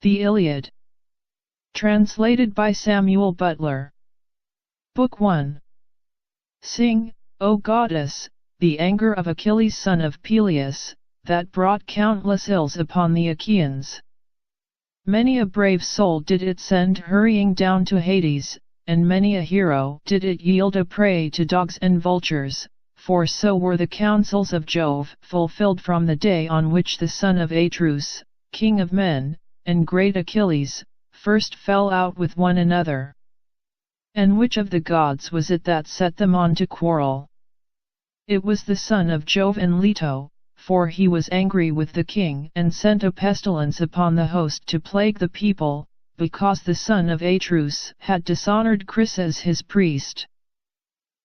The Iliad. Translated by Samuel Butler. Book 1. Sing, O goddess, the anger of Achilles son of Peleus, that brought countless ills upon the Achaeans. Many a brave soul did it send hurrying down to Hades, and many a hero did it yield a prey to dogs and vultures, for so were the counsels of Jove fulfilled from the day on which the son of Atreus, king of men, and great Achilles, first fell out with one another. And which of the gods was it that set them on to quarrel? It was the son of Jove and Leto, for he was angry with the king and sent a pestilence upon the host to plague the people, because the son of Atreus had dishonored Chryses his priest.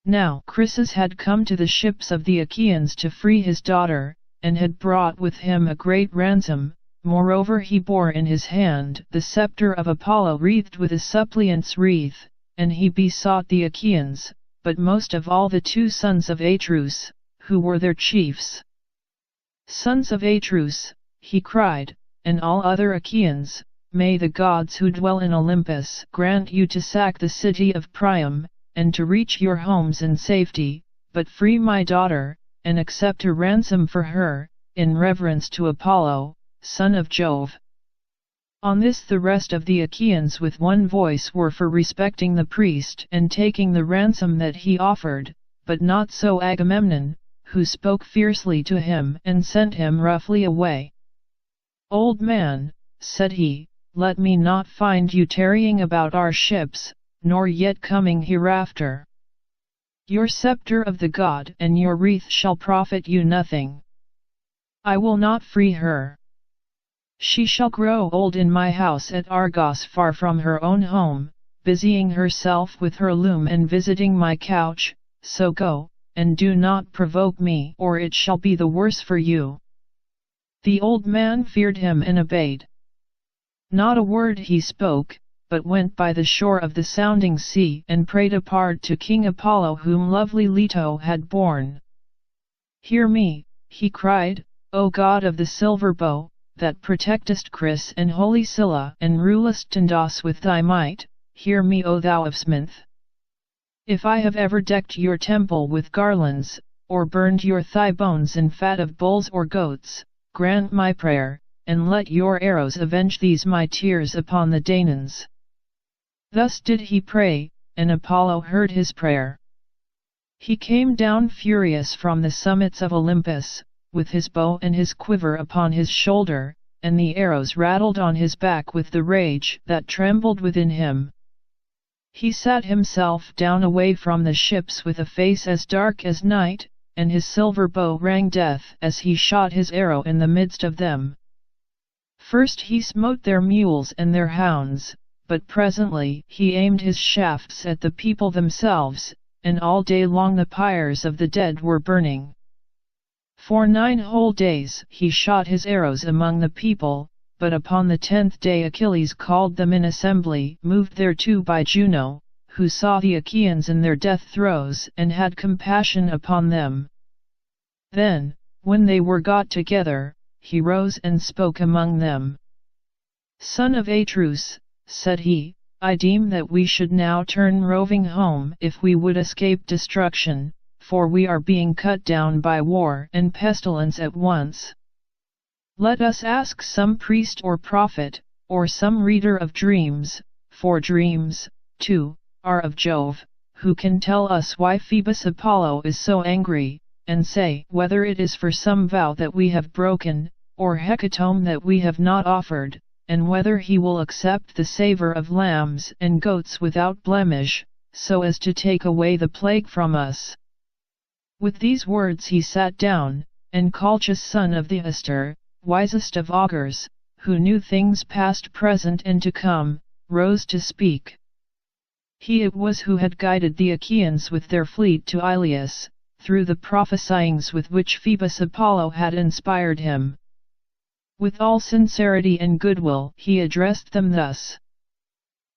Now Chryses had come to the ships of the Achaeans to free his daughter, and had brought with him a great ransom. Moreover he bore in his hand the scepter of Apollo wreathed with a suppliant's wreath, and he besought the Achaeans, but most of all the 2 sons of Atreus, who were their chiefs. Sons of Atreus, he cried, and all other Achaeans, may the gods who dwell in Olympus grant you to sack the city of Priam, and to reach your homes in safety, but free my daughter, and accept a ransom for her, in reverence to Apollo, son of Jove. On this the rest of the Achaeans with one voice were for respecting the priest and taking the ransom that he offered, but not so Agamemnon, who spoke fiercely to him and sent him roughly away. "Old man," said he, "let me not find you tarrying about our ships, nor yet coming hereafter. Your scepter of the god and your wreath shall profit you nothing. I will not free her. She shall grow old in my house at Argos far from her own home, busying herself with her loom and visiting my couch, so go, and do not provoke me or it shall be the worse for you." The old man feared him and obeyed. Not a word he spoke, but went by the shore of the sounding sea and prayed apart to King Apollo whom lovely Leto had borne. "Hear me," he cried, "O god of the silver bow, that protectest Chryse and holy Scylla and rulest Tendos with thy might, hear me O thou of Sminth. If I have ever decked your temple with garlands, or burned your thigh bones in fat of bulls or goats, grant my prayer, and let your arrows avenge these my tears upon the Danaans." Thus did he pray, and Apollo heard his prayer. He came down furious from the summits of Olympus, with his bow and his quiver upon his shoulder, and the arrows rattled on his back with the rage that trembled within him. He sat himself down away from the ships with a face as dark as night, and his silver bow rang death as he shot his arrow in the midst of them. First he smote their mules and their hounds, but presently he aimed his shafts at the people themselves, and all day long the pyres of the dead were burning. For 9 whole days he shot his arrows among the people, but upon the 10th day Achilles called them in assembly, moved thereto by Juno, who saw the Achaeans in their death throes and had compassion upon them. Then, when they were got together, he rose and spoke among them. "Son of Atreus," said he, "I deem that we should now turn roving home if we would escape destruction, for we are being cut down by war and pestilence at once. Let us ask some priest or prophet, or some reader of dreams, for dreams, too, are of Jove, who can tell us why Phoebus Apollo is so angry, and say whether it is for some vow that we have broken, or hecatomb that we have not offered, and whether he will accept the savour of lambs and goats without blemish, so as to take away the plague from us." With these words he sat down, and Calchas son of Nestor, wisest of augurs, who knew things past, present and to come, rose to speak. He it was who had guided the Achaeans with their fleet to Iliad, through the prophesyings with which Phoebus Apollo had inspired him. With all sincerity and goodwill he addressed them thus.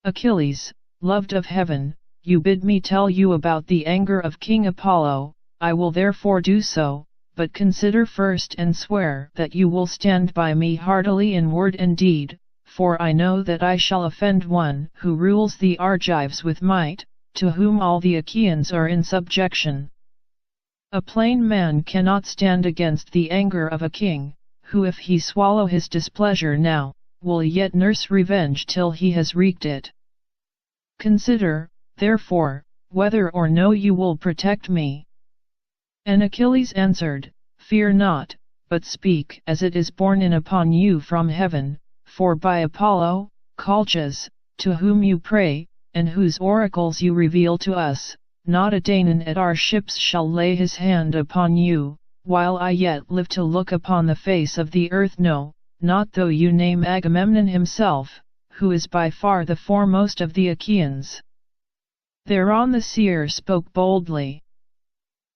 "Achilles, loved of heaven, you bid me tell you about the anger of King Apollo. I will therefore do so, but consider first and swear that you will stand by me heartily in word and deed, for I know that I shall offend one who rules the Argives with might, to whom all the Achaeans are in subjection. A plain man cannot stand against the anger of a king, who if he swallow his displeasure now, will yet nurse revenge till he has wreaked it. Consider, therefore, whether or no you will protect me. And Achilles answered, Fear not, but speak as it is borne in upon you from heaven, for by Apollo, Colchis, to whom you pray, and whose oracles you reveal to us, not a Danaan at our ships shall lay his hand upon you, while I yet live to look upon the face of the earth, no, not though you name Agamemnon himself, who is by far the foremost of the Achaeans. Thereon the seer spoke boldly.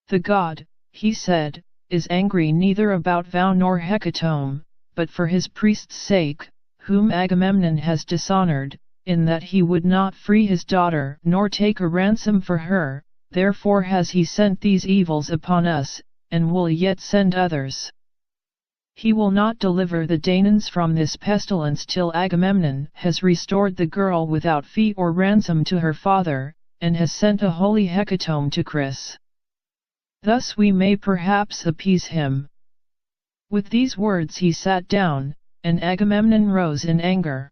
The god, he said, is angry neither about vow nor hecatomb, but for his priest's sake, whom Agamemnon has dishonored, in that he would not free his daughter nor take a ransom for her, therefore has he sent these evils upon us, and will yet send others. He will not deliver the Danaans from this pestilence till Agamemnon has restored the girl without fee or ransom to her father, and has sent a holy hecatomb to Chris. Thus we may perhaps appease him. With these words he sat down, and Agamemnon rose in anger.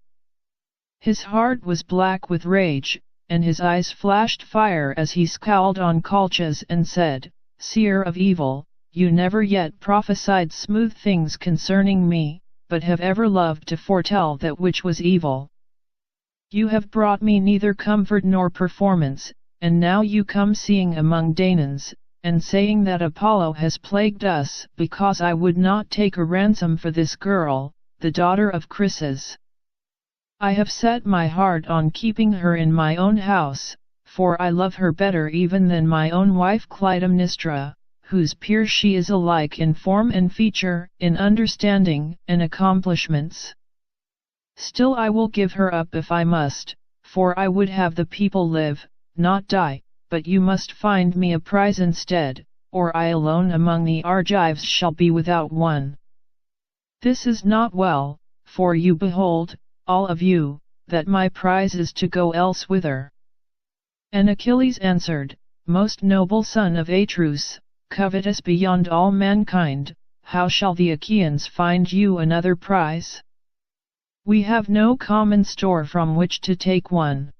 His heart was black with rage, and his eyes flashed fire as he scowled on Colchis and said, Seer of evil, you never yet prophesied smooth things concerning me, but have ever loved to foretell that which was evil. You have brought me neither comfort nor performance, and now you come seeing among Danaans, and saying that Apollo has plagued us because I would not take a ransom for this girl, the daughter of Chryses. I have set my heart on keeping her in my own house, for I love her better even than my own wife Clytemnestra, whose peer she is alike in form and feature, in understanding and accomplishments. Still I will give her up if I must, for I would have the people live, not die, but you must find me a prize instead, or I alone among the Argives shall be without one. This is not well, for you behold, all of you, that my prize is to go elsewhither. And Achilles answered, Most noble son of Atreus, covetous beyond all mankind, how shall the Achaeans find you another prize? We have no common store from which to take one.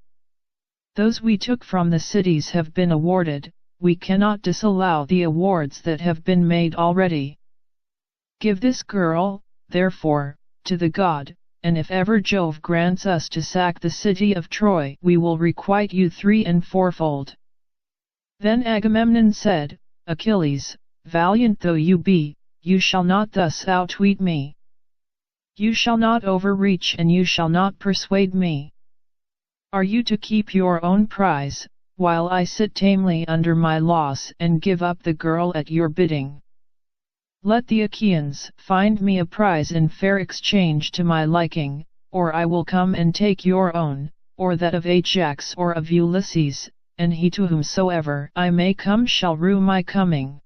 Those we took from the cities have been awarded, we cannot disallow the awards that have been made already. Give this girl, therefore, to the god, and if ever Jove grants us to sack the city of Troy, we will requite you 3 and 4-fold. Then Agamemnon said, Achilles, valiant though you be, you shall not thus outwit me. You shall not overreach and you shall not persuade me. Are you to keep your own prize, while I sit tamely under my loss and give up the girl at your bidding? Let the Achaeans find me a prize in fair exchange to my liking, or I will come and take your own, or that of Ajax or of Ulysses, and he to whomsoever I may come shall rue my coming.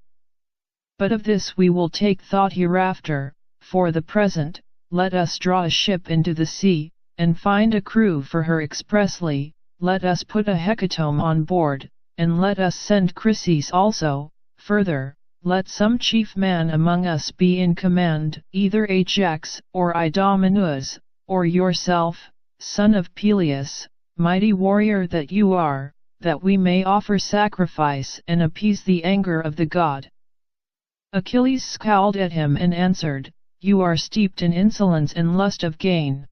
But of this we will take thought hereafter, for the present, let us draw a ship into the sea, and find a crew for her expressly, let us put a hecatomb on board, and let us send Chryses also, further, let some chief man among us be in command, either Ajax, or Idomeneus, or yourself, son of Peleus, mighty warrior that you are, that we may offer sacrifice and appease the anger of the god. Achilles scowled at him and answered, You are steeped in insolence and lust of gain.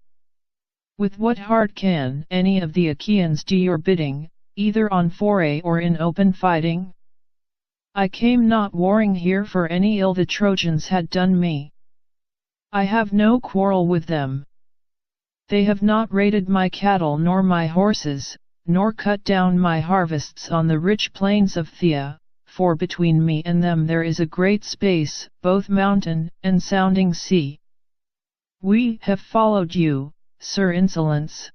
With what heart can any of the Achaeans do your bidding, either on foray or in open fighting? I came not warring here for any ill the Trojans had done me. I have no quarrel with them. They have not raided my cattle nor my horses, nor cut down my harvests on the rich plains of Thea, for between me and them there is a great space, both mountain and sounding sea. We have followed you, Sir Insolence,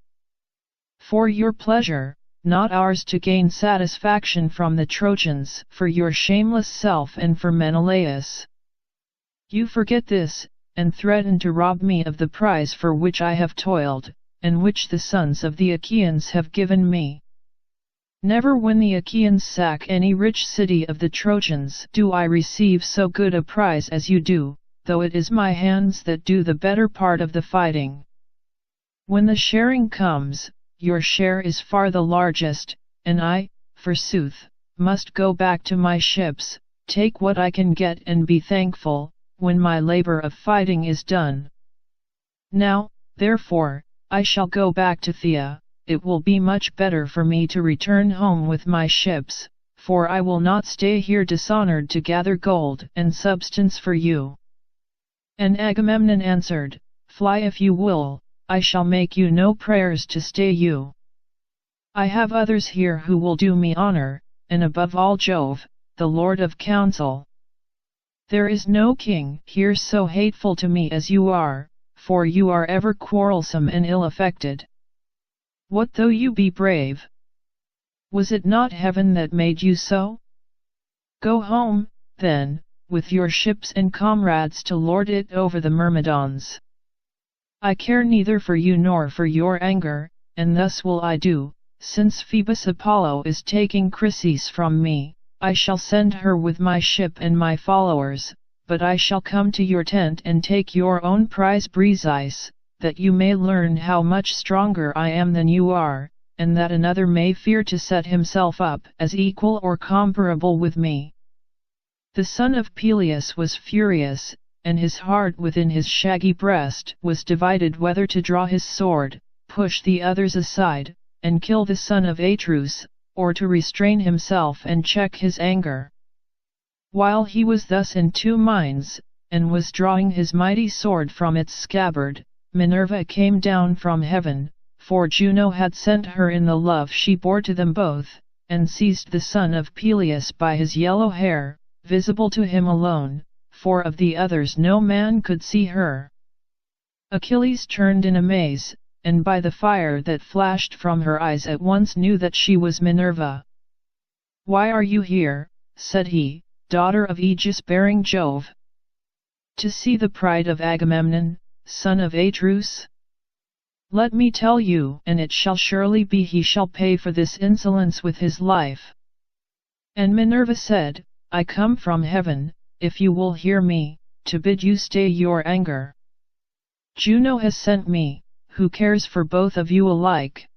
for your pleasure, not ours to gain satisfaction from the Trojans for your shameless self and for Menelaus. You forget this, and threaten to rob me of the prize for which I have toiled, and which the sons of the Achaeans have given me. Never when the Achaeans sack any rich city of the Trojans do I receive so good a prize as you do, though it is my hands that do the better part of the fighting. When the sharing comes, your share is far the largest, and I, forsooth, must go back to my ships, take what I can get and be thankful, when my labor of fighting is done. Now, therefore, I shall go back to Thea. It will be much better for me to return home with my ships, for I will not stay here dishonored to gather gold and substance for you. And Agamemnon answered, Fly if you will, I shall make you no prayers to stay you. I have others here who will do me honor, and above all Jove, the Lord of counsel. There is no king here so hateful to me as you are, for you are ever quarrelsome and ill-affected. What though you be brave? Was it not heaven that made you so? Go home, then, with your ships and comrades to lord it over the Myrmidons. I care neither for you nor for your anger, and thus will I do, since Phoebus Apollo is taking Chryseis from me, I shall send her with my ship and my followers, but I shall come to your tent and take your own prize Briseis, that you may learn how much stronger I am than you are, and that another may fear to set himself up as equal or comparable with me. The son of Peleus was furious, and his heart within his shaggy breast was divided whether to draw his sword, push the others aside, and kill the son of Atreus, or to restrain himself and check his anger. While he was thus in two minds, and was drawing his mighty sword from its scabbard, Minerva came down from heaven, for Juno had sent her in the love she bore to them both, and seized the son of Peleus by his yellow hair, visible to him alone, for of the others no man could see her. Achilles turned in amaze, and by the fire that flashed from her eyes at once knew that she was Minerva. "Why are you here?" said he, "daughter of Aegis-bearing Jove?" "To see the pride of Agamemnon, son of Atreus? Let me tell you, and it shall surely be he shall pay for this insolence with his life." And Minerva said, "I come from heaven, if you will hear me, to bid you stay your anger. Juno has sent me, who cares for both of you alike.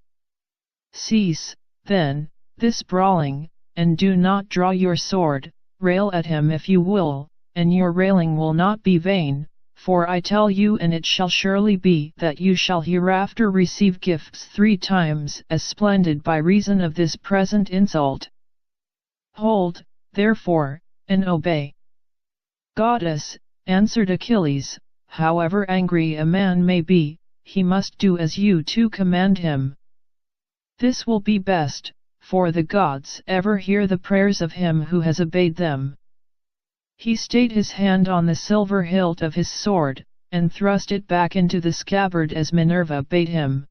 Cease, then, this brawling, and do not draw your sword, rail at him if you will, and your railing will not be vain, for I tell you, and it shall surely be, that you shall hereafter receive gifts 3 times as splendid by reason of this present insult. Hold, therefore, and obey." "Goddess," answered Achilles, "however angry a man may be, he must do as you two command him. This will be best, for the gods ever hear the prayers of him who has obeyed them." He stayed his hand on the silver hilt of his sword, and thrust it back into the scabbard as Minerva bade him.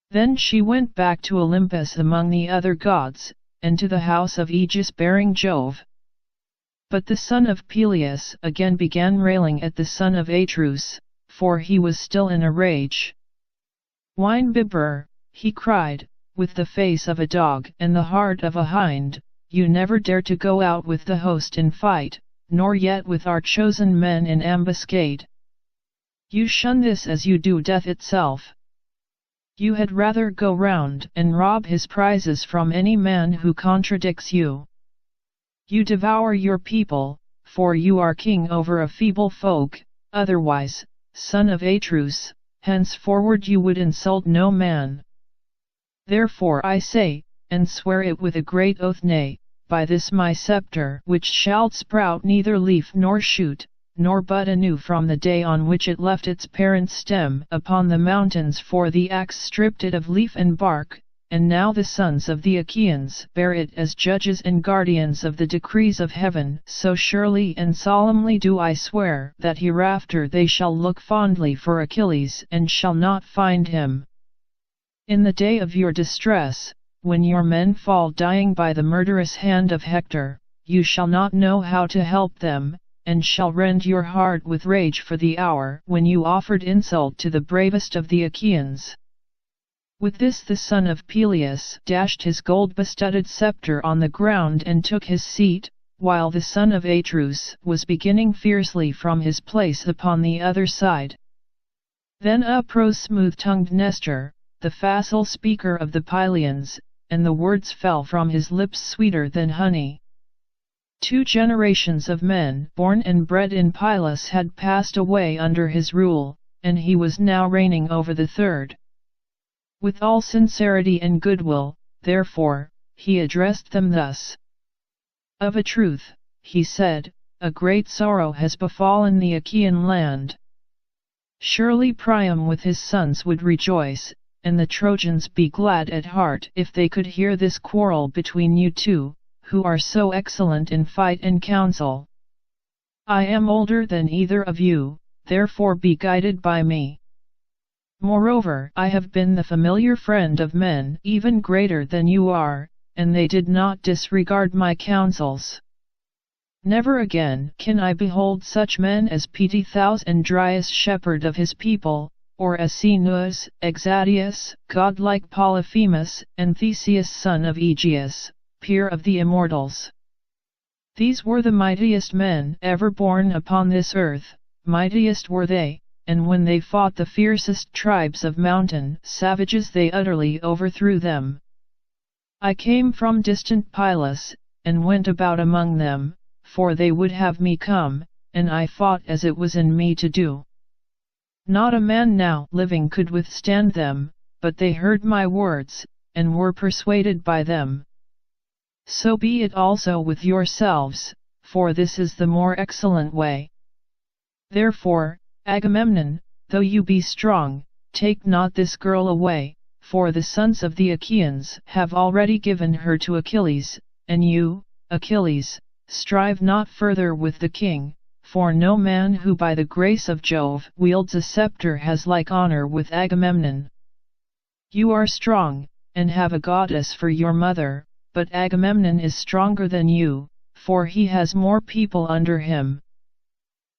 Then she went back to Olympus among the other gods, and to the house of Aegis-bearing Jove. But the son of Peleus again began railing at the son of Atreus, for he was still in a rage. "Wine bibber," he cried, "with the face of a dog and the heart of a hind, you never dare to go out with the host in fight, nor yet with our chosen men in ambuscade. You shun this as you do death itself. You had rather go round and rob his prizes from any man who contradicts you. You devour your people, for you are king over a feeble folk, otherwise, son of Atreus, henceforward you would insult no man. Therefore I say, and swear it with a great oath, nay, by this my scepter which shall sprout neither leaf nor shoot, nor bud anew from the day on which it left its parent stem upon the mountains, for the axe stripped it of leaf and bark, and now the sons of the Achaeans bear it as judges and guardians of the decrees of heaven, so surely and solemnly do I swear that hereafter they shall look fondly for Achilles and shall not find him. In the day of your distress, when your men fall dying by the murderous hand of Hector, you shall not know how to help them, and shall rend your heart with rage for the hour when you offered insult to the bravest of the Achaeans." With this the son of Peleus dashed his gold-bestudded scepter on the ground and took his seat, while the son of Atreus was beginning fiercely from his place upon the other side. Then up rose smooth-tongued Nestor, the facile speaker of the Pylians, and the words fell from his lips sweeter than honey. 2 generations of men born and bred in Pylos had passed away under his rule, and he was now reigning over the third. With all sincerity and goodwill, therefore, he addressed them thus. "Of a truth," he said, "a great sorrow has befallen the Achaean land. Surely Priam with his sons would rejoice, and the Trojans be glad at heart if they could hear this quarrel between you two, who are so excellent in fight and counsel. I am older than either of you, therefore be guided by me. Moreover, I have been the familiar friend of men even greater than you are, and they did not disregard my counsels. Never again can I behold such men as Petitions and Dryas shepherd of his people, or as Sinus, Exadius, godlike Polyphemus, and Theseus son of Aegeus, peer of the immortals. These were the mightiest men ever born upon this earth, mightiest were they, and when they fought the fiercest tribes of mountain savages they utterly overthrew them. I came from distant Pylos, and went about among them, for they would have me come, and I fought as it was in me to do. Not a man now living could withstand them, but they heard my words, and were persuaded by them. So be it also with yourselves, for this is the more excellent way. Therefore, Agamemnon, though you be strong, take not this girl away, for the sons of the Achaeans have already given her to Achilles, and you, Achilles, strive not further with the king, for no man who by the grace of Jove wields a scepter has like honor with Agamemnon. You are strong, and have a goddess for your mother, but Agamemnon is stronger than you, for he has more people under him.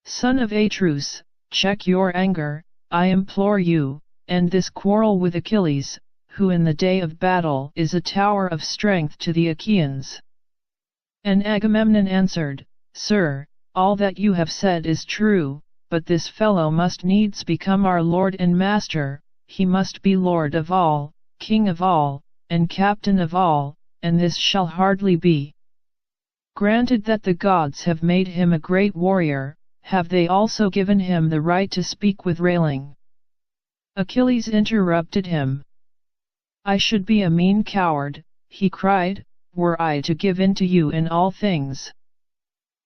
Son of Atreus, check your anger, I implore you, and this quarrel with Achilles, who in the day of battle is a tower of strength to the Achaeans." And Agamemnon answered, "Sir, all that you have said is true, but this fellow must needs become our lord and master, he must be lord of all, king of all, and captain of all, and this shall hardly be. Granted that the gods have made him a great warrior, have they also given him the right to speak with railing?" Achilles interrupted him. "I should be a mean coward," he cried, "were I to give in to you in all things.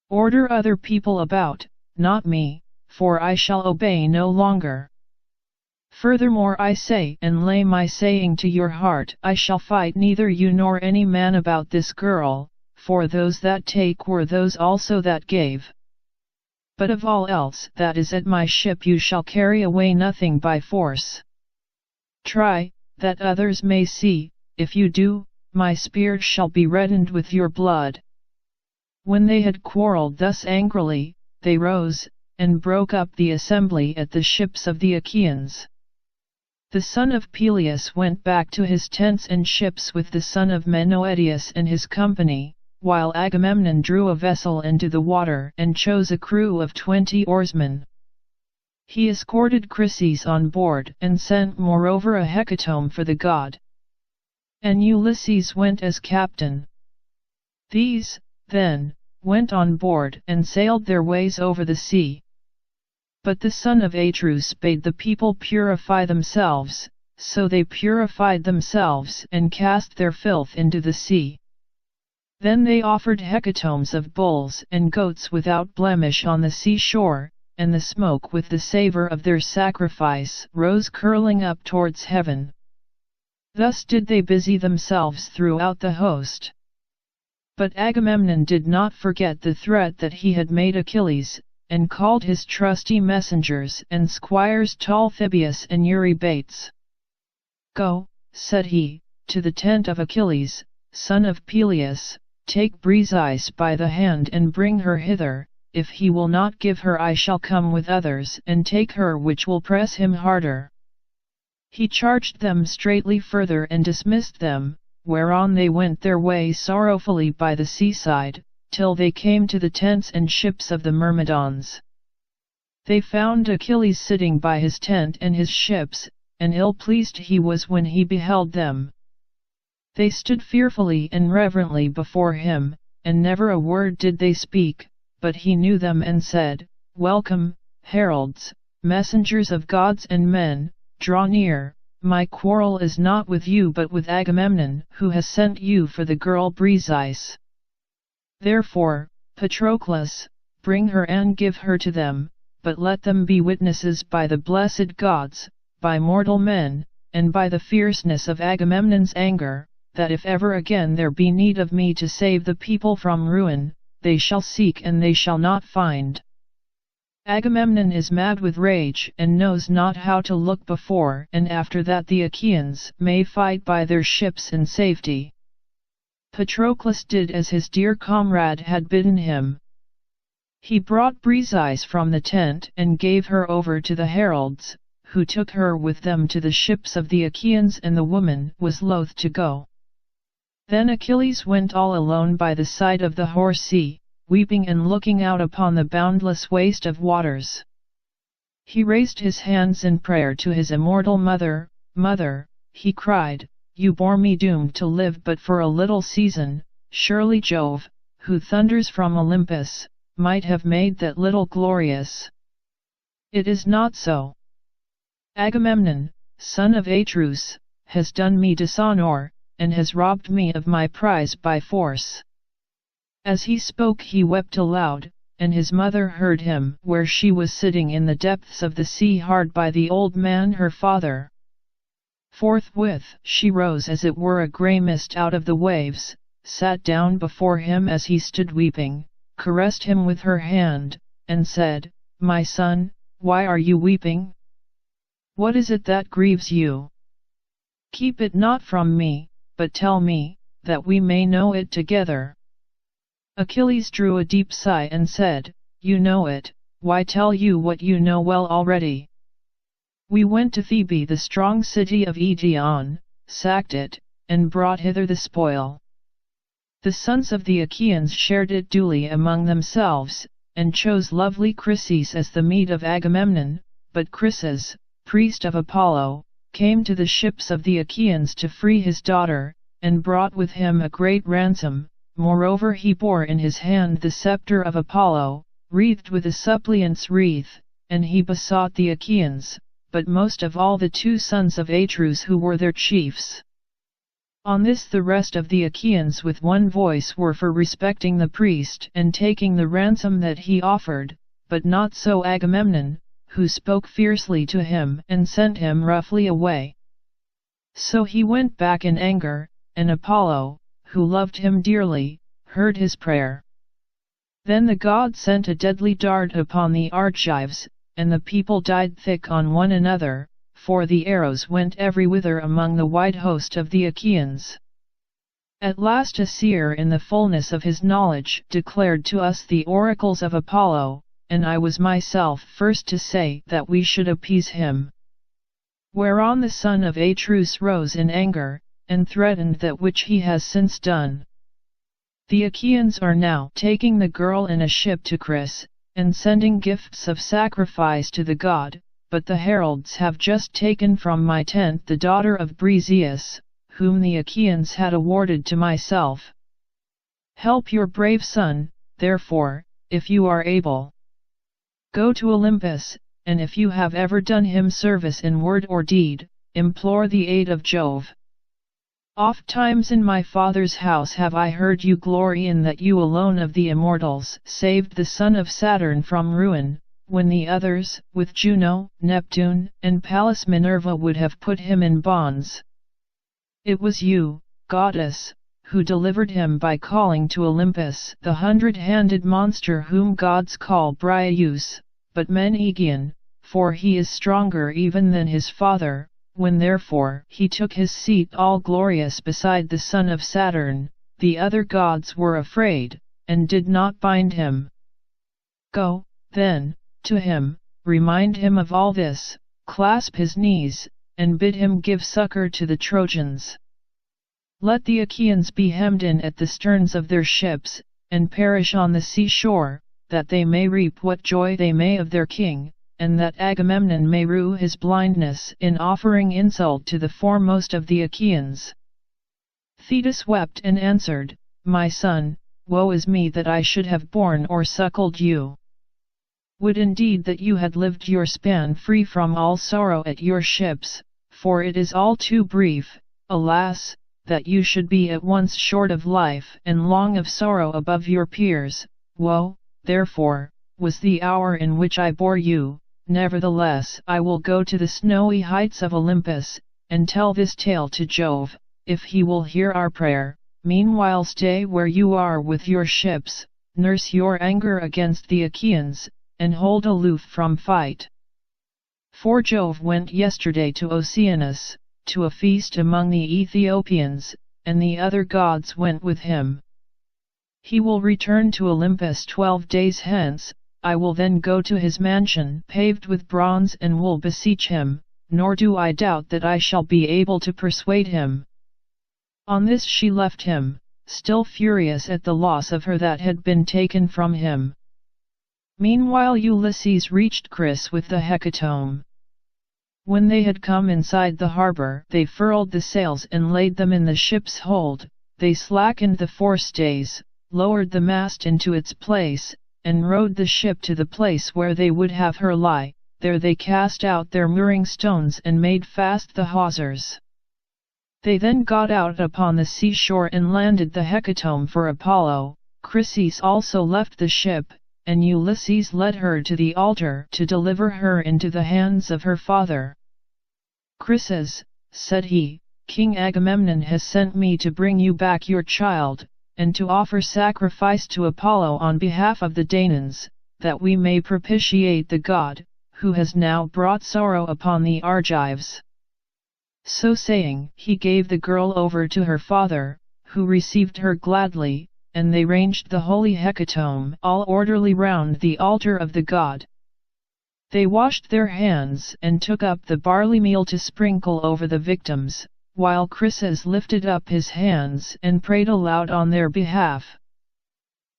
Order other people about, not me, for I shall obey no longer. Furthermore I say and lay my saying to your heart, I shall fight neither you nor any man about this girl, for those that take were those also that gave. But of all else that is at my ship you shall carry away nothing by force. Try, that others may see, if you do, my spear shall be reddened with your blood." When they had quarrelled thus angrily, they rose, and broke up the assembly at the ships of the Achaeans. The son of Peleus went back to his tents and ships with the son of Menœtius and his company, while Agamemnon drew a vessel into the water and chose a crew of 20 oarsmen. He escorted Chryses on board and sent moreover a hecatomb for the god. And Ulysses went as captain. These, then, went on board and sailed their ways over the sea. But the son of Atreus bade the people purify themselves, so they purified themselves and cast their filth into the sea. Then they offered hecatombs of bulls and goats without blemish on the seashore, and the smoke with the savour of their sacrifice rose curling up towards heaven. Thus did they busy themselves throughout the host. But Agamemnon did not forget the threat that he had made Achilles, and called his trusty messengers and squires Talthybius and Eurybates. "Go," said he, "to the tent of Achilles, son of Peleus, take Briseis by the hand and bring her hither, if he will not give her I shall come with others and take her which will press him harder. He charged them straightly further and dismissed them, whereon they went their way sorrowfully by the seaside, till they came to the tents and ships of the Myrmidons. They found Achilles sitting by his tent and his ships, and ill-pleased he was when he beheld them. They stood fearfully and reverently before him, and never a word did they speak, but he knew them and said, "Welcome, heralds, messengers of gods and men, draw near, my quarrel is not with you but with Agamemnon who has sent you for the girl Briseis. Therefore, Patroclus, bring her and give her to them, but let them be witnesses by the blessed gods, by mortal men, and by the fierceness of Agamemnon's anger, that if ever again there be need of me to save the people from ruin, they shall seek and they shall not find. Agamemnon is mad with rage and knows not how to look before and after that the Achaeans may fight by their ships in safety." Patroclus did as his dear comrade had bidden him. He brought Briseis from the tent and gave her over to the heralds, who took her with them to the ships of the Achaeans, and the woman was loath to go. Then Achilles went all alone by the side of the hoar sea, weeping and looking out upon the boundless waste of waters. He raised his hands in prayer to his immortal mother. "Mother," he cried, "you bore me doomed to live but for a little season. Surely Jove, who thunders from Olympus, might have made that little glorious. It is not so. Agamemnon, son of Atreus, has done me dishonor, and has robbed me of my prize by force." As he spoke he wept aloud, and his mother heard him where she was sitting in the depths of the sea hard by the old man her father. Forthwith she rose as it were a grey mist out of the waves, sat down before him as he stood weeping, caressed him with her hand, and said, "My son, why are you weeping? What is it that grieves you? Keep it not from me, but tell me, that we may know it together." Achilles drew a deep sigh and said, "You know it, why tell you what you know well already? We went to Thebe, the strong city of Aegeon, sacked it, and brought hither the spoil. The sons of the Achaeans shared it duly among themselves, and chose lovely Chryses as the meat of Agamemnon, but Chryses, priest of Apollo, came to the ships of the Achaeans to free his daughter, and brought with him a great ransom. Moreover he bore in his hand the scepter of Apollo, wreathed with a suppliant's wreath, and he besought the Achaeans, but most of all the 2 sons of Atreus who were their chiefs. On this the rest of the Achaeans with one voice were for respecting the priest and taking the ransom that he offered, but not so Agamemnon, who spoke fiercely to him and sent him roughly away. So he went back in anger, and Apollo, who loved him dearly, heard his prayer. Then the god sent a deadly dart upon the Argives, and the people died thick on one another, for the arrows went everywhither among the wide host of the Achaeans. At last a seer in the fullness of his knowledge declared to us the oracles of Apollo, and I was myself first to say that we should appease him. Whereon the son of Atreus rose in anger, and threatened that which he has since done. The Achaeans are now taking the girl in a ship to Chryse, and sending gifts of sacrifice to the god, but the heralds have just taken from my tent the daughter of Briseis, whom the Achaeans had awarded to myself. Help your brave son, therefore, if you are able. Go to Olympus, and if you have ever done him service in word or deed, implore the aid of Jove. Oft times in my father's house have I heard you glory in that you alone of the immortals saved the son of Saturn from ruin, when the others, with Juno, Neptune, and Pallas Minerva would have put him in bonds. It was you, goddess, who delivered him by calling to Olympus the 100-handed monster whom gods call Briseis, but men Aegeon, for he is stronger even than his father. When therefore he took his seat all glorious beside the son of Saturn, the other gods were afraid, and did not bind him. Go, then, to him, remind him of all this, clasp his knees, and bid him give succor to the Trojans. Let the Achaeans be hemmed in at the sterns of their ships, and perish on the seashore, that they may reap what joy they may of their king, and that Agamemnon may rue his blindness in offering insult to the foremost of the Achaeans. Thetis wept and answered, My son, woe is me that I should have borne or suckled you. Would indeed that you had lived your span free from all sorrow at your ships, for it is all too brief, alas, that you should be at once short of life and long of sorrow above your peers. Woe, therefore, was the hour in which I bore you. Nevertheless I will go to the snowy heights of Olympus, and tell this tale to Jove, if he will hear our prayer. Meanwhile stay where you are with your ships, nurse your anger against the Achaeans, and hold aloof from fight. For Jove went yesterday to Oceanus, to a feast among the Ethiopians, and the other gods went with him. He will return to Olympus 12 days hence. I will then go to his mansion paved with bronze and will beseech him, nor do I doubt that I shall be able to persuade him. On this she left him, still furious at the loss of her that had been taken from him. Meanwhile Ulysses reached Chris with the hecatomb. When they had come inside the harbor, they furled the sails and laid them in the ship's hold. They slackened the forestays, lowered the mast into its place, and rowed the ship to the place where they would have her lie. There they cast out their mooring stones and made fast the hawsers. They then got out upon the seashore and landed the hecatomb for Apollo. Chryses also left the ship, and Ulysses led her to the altar to deliver her into the hands of her father. Chryses, said he, King Agamemnon has sent me to bring you back your child, and to offer sacrifice to Apollo on behalf of the Danaans, that we may propitiate the god, who has now brought sorrow upon the Argives. So saying, he gave the girl over to her father, who received her gladly, and they ranged the holy hecatomb all orderly round the altar of the god. They washed their hands and took up the barley meal to sprinkle over the victims, while Chryses lifted up his hands and prayed aloud on their behalf.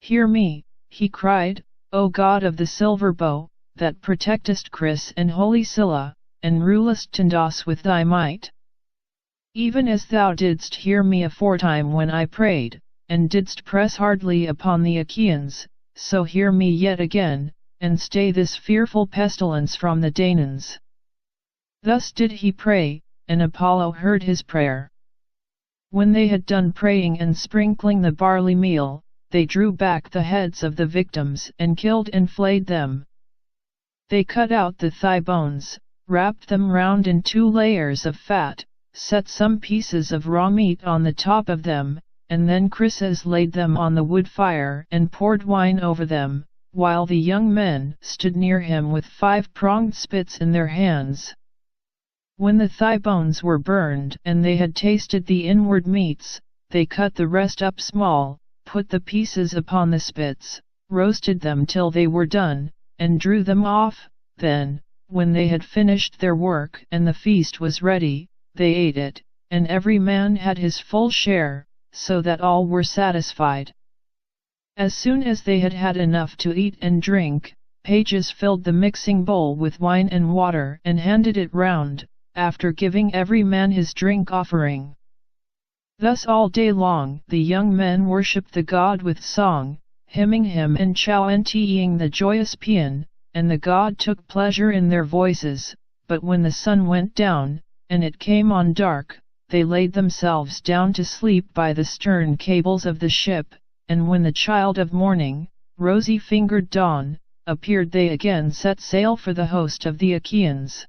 Hear me, he cried, O God of the silver bow, that protectest Chris and holy Scylla, and rulest Tyndos with thy might. Even as thou didst hear me aforetime when I prayed, and didst press hardly upon the Achaeans, so hear me yet again, and stay this fearful pestilence from the Danaans. Thus did he pray, and Apollo heard his prayer. When they had done praying and sprinkling the barley meal, they drew back the heads of the victims and killed and flayed them. They cut out the thigh bones, wrapped them round in 2 layers of fat, set some pieces of raw meat on the top of them, and then Chryses laid them on the wood fire and poured wine over them, while the young men stood near him with 5-pronged spits in their hands. When the thigh bones were burned and they had tasted the inward meats, they cut the rest up small, put the pieces upon the spits, roasted them till they were done, and drew them off. Then, when they had finished their work and the feast was ready, they ate it, and every man had his full share, so that all were satisfied. As soon as they had had enough to eat and drink, pages filled the mixing bowl with wine and water and handed it round, after giving every man his drink offering. Thus all day long the young men worshipped the god with song, hymning him and chanting the joyous paean, and the god took pleasure in their voices. But when the sun went down, and it came on dark, they laid themselves down to sleep by the stern cables of the ship, and when the child of morning, rosy-fingered dawn, appeared they again set sail for the host of the Achaeans.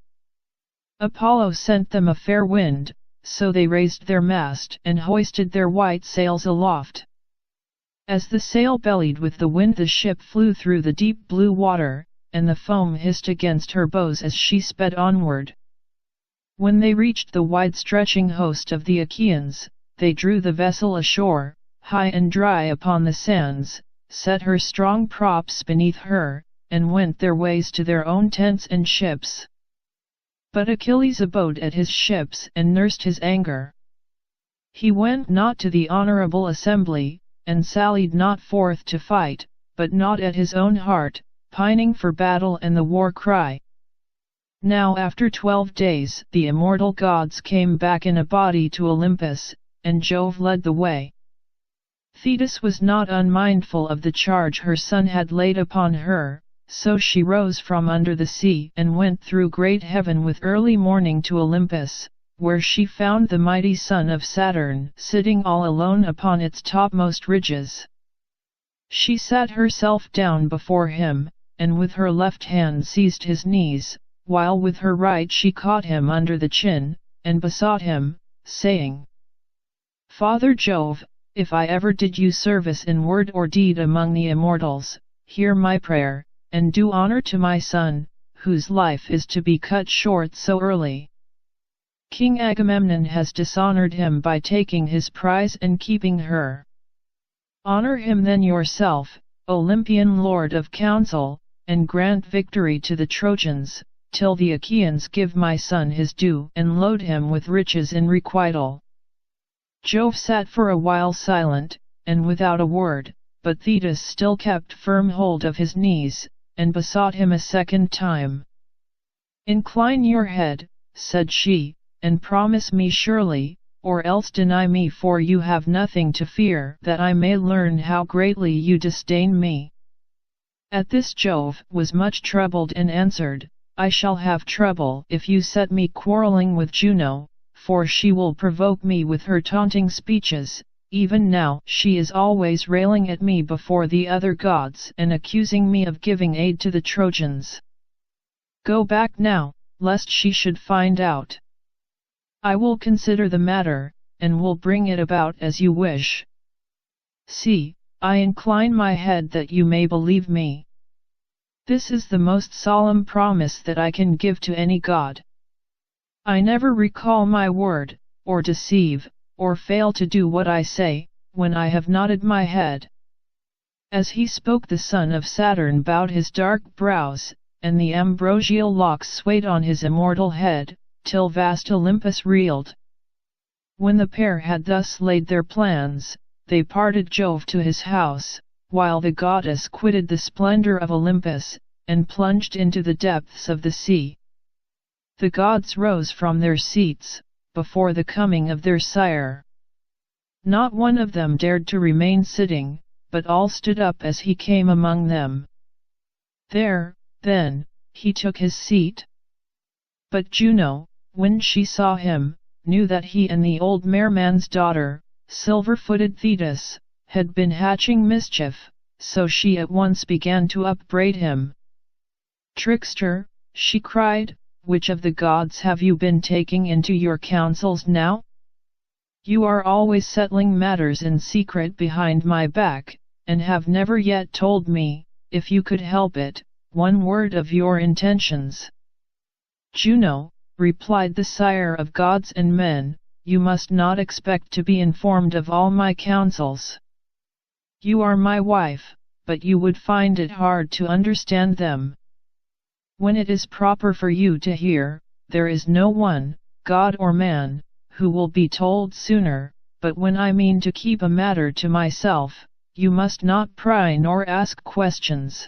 Apollo sent them a fair wind, so they raised their mast and hoisted their white sails aloft. As the sail bellied with the wind, the ship flew through the deep blue water, and the foam hissed against her bows as she sped onward. When they reached the wide-stretching host of the Achaeans, they drew the vessel ashore, high and dry upon the sands, set her strong props beneath her, and went their ways to their own tents and ships. But Achilles abode at his ships and nursed his anger. He went not to the honorable assembly, and sallied not forth to fight, but gnawed at his own heart, pining for battle and the war cry. Now after 12 days the immortal gods came back in a body to Olympus, and Jove led the way. Thetis was not unmindful of the charge her son had laid upon her, so she rose from under the sea and went through great heaven with early morning to Olympus, where she found the mighty son of Saturn sitting all alone upon its topmost ridges. She sat herself down before him, and with her left hand seized his knees, while with her right she caught him under the chin, and besought him, saying, "Father Jove, if I ever did you service in word or deed among the immortals, hear my prayer, and do honor to my son, whose life is to be cut short so early. King Agamemnon has dishonored him by taking his prize and keeping her. Honor him then yourself, Olympian lord of counsel, and grant victory to the Trojans, till the Achaeans give my son his due and load him with riches in requital." Jove sat for a while silent, and without a word, but Thetis still kept firm hold of his knees, and besought him a second time. "Incline your head," said she, "and promise me surely, or else deny me, for you have nothing to fear, that I may learn how greatly you disdain me." At this Jove was much troubled and answered, "I shall have trouble if you set me quarreling with Juno, for she will provoke me with her taunting speeches. Even now she is always railing at me before the other gods and accusing me of giving aid to the Trojans. Go back now, lest she should find out. I will consider the matter, and will bring it about as you wish. See, I incline my head that you may believe me. This is the most solemn promise that I can give to any god. I never recall my word, or deceive, or fail to do what I say, when I have nodded my head." As he spoke the son of Saturn bowed his dark brows, and the ambrosial locks swayed on his immortal head, till vast Olympus reeled. When the pair had thus laid their plans, they parted Jove to his house, while the goddess quitted the splendor of Olympus, and plunged into the depths of the sea. The gods rose from their seats, before the coming of their sire. Not one of them dared to remain sitting, but all stood up as he came among them. There, then, he took his seat. But Juno, when she saw him, knew that he and the old merman's daughter, silver-footed Thetis, had been hatching mischief, so she at once began to upbraid him. "Trickster," she cried, "which of the gods have you been taking into your counsels now? You are always settling matters in secret behind my back, and have never yet told me, if you could help it, one word of your intentions." "Juno," replied the sire of gods and men, "you must not expect to be informed of all my counsels. You are my wife, but you would find it hard to understand them. When it is proper for you to hear, there is no one, god or man, who will be told sooner, but when I mean to keep a matter to myself, you must not pry nor ask questions."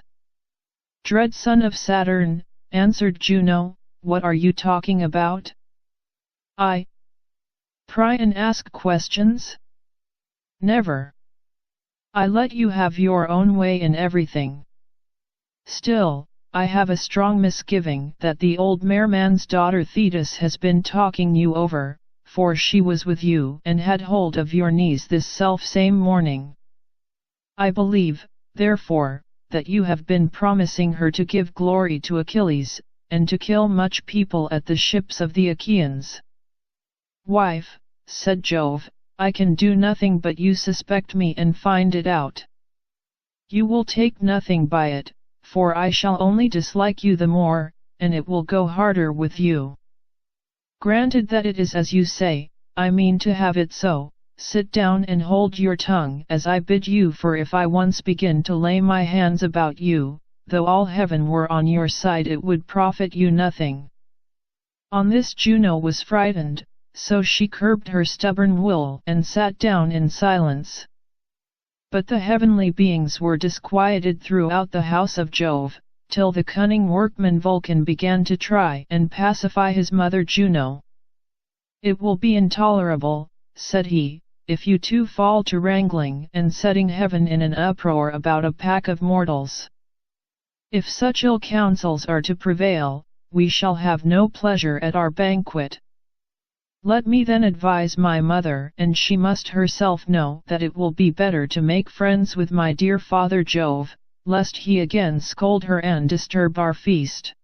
"Dread son of Saturn," answered Juno, "what are you talking about? I pry and ask questions? Never. I let you have your own way in everything. Still, I have a strong misgiving that the old merman's daughter Thetis has been talking you over, for she was with you and had hold of your knees this self-same morning. I believe, therefore, that you have been promising her to give glory to Achilles, and to kill much people at the ships of the Achaeans." "Wife," said Jove, "I can do nothing but you suspect me and find it out. You will take nothing by it, for I shall only dislike you the more, and it will go harder with you. Granted that it is as you say, I mean to have it so. Sit down and hold your tongue as I bid you, for if I once begin to lay my hands about you, though all heaven were on your side it would profit you nothing." On this Juno was frightened, so she curbed her stubborn will and sat down in silence. But the heavenly beings were disquieted throughout the house of Jove, till the cunning workman Vulcan began to try and pacify his mother Juno. "It will be intolerable," said he, "if you two fall to wrangling and setting heaven in an uproar about a pack of mortals. If such ill counsels are to prevail, we shall have no pleasure at our banquet. Let me then advise my mother, and she must herself know that it will be better to make friends with my dear father Jove, lest he again scold her and disturb our feast.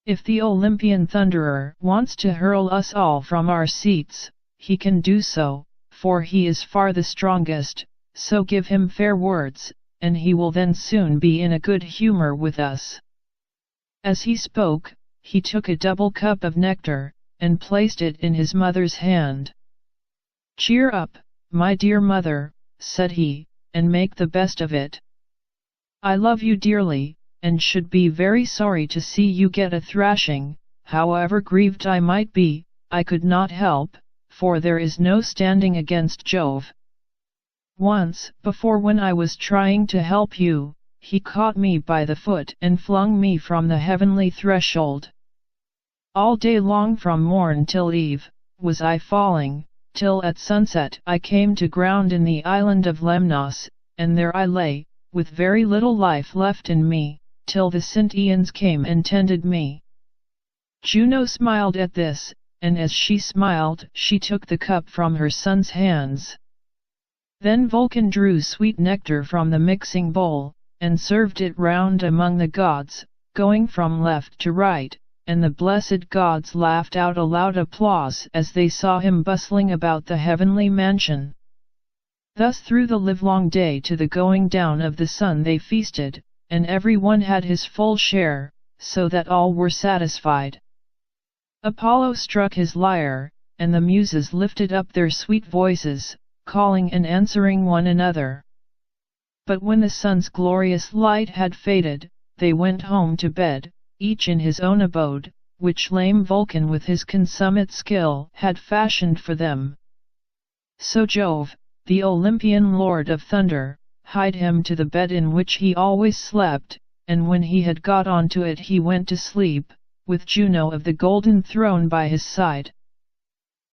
If the Olympian thunderer wants to hurl us all from our seats, he can do so, for he is far the strongest, so give him fair words, and he will then soon be in a good humor with us." As he spoke, he took a double cup of nectar, and placed it in his mother's hand. "Cheer up, my dear mother," said he, "and make the best of it. I love you dearly, and should be very sorry to see you get a thrashing. However grieved I might be, I could not help, for there is no standing against Jove. Once before when I was trying to help you, he caught me by the foot and flung me from the heavenly threshold. All day long from morn till eve, was I falling, till at sunset I came to ground in the island of Lemnos, and there I lay, with very little life left in me, till the Sintians came and tended me." Juno smiled at this, and as she smiled she took the cup from her son's hands. Then Vulcan drew sweet nectar from the mixing bowl, and served it round among the gods, going from left to right, and the blessed gods laughed out a loud applause as they saw him bustling about the heavenly mansion. Thus through the livelong day to the going down of the sun they feasted, and every one had his full share, so that all were satisfied. Apollo struck his lyre, and the muses lifted up their sweet voices, calling and answering one another. But when the sun's glorious light had faded, they went home to bed, each in his own abode, which lame Vulcan with his consummate skill had fashioned for them. So Jove, the Olympian lord of thunder, hied him to the bed in which he always slept, and when he had got onto it he went to sleep, with Juno of the golden throne by his side.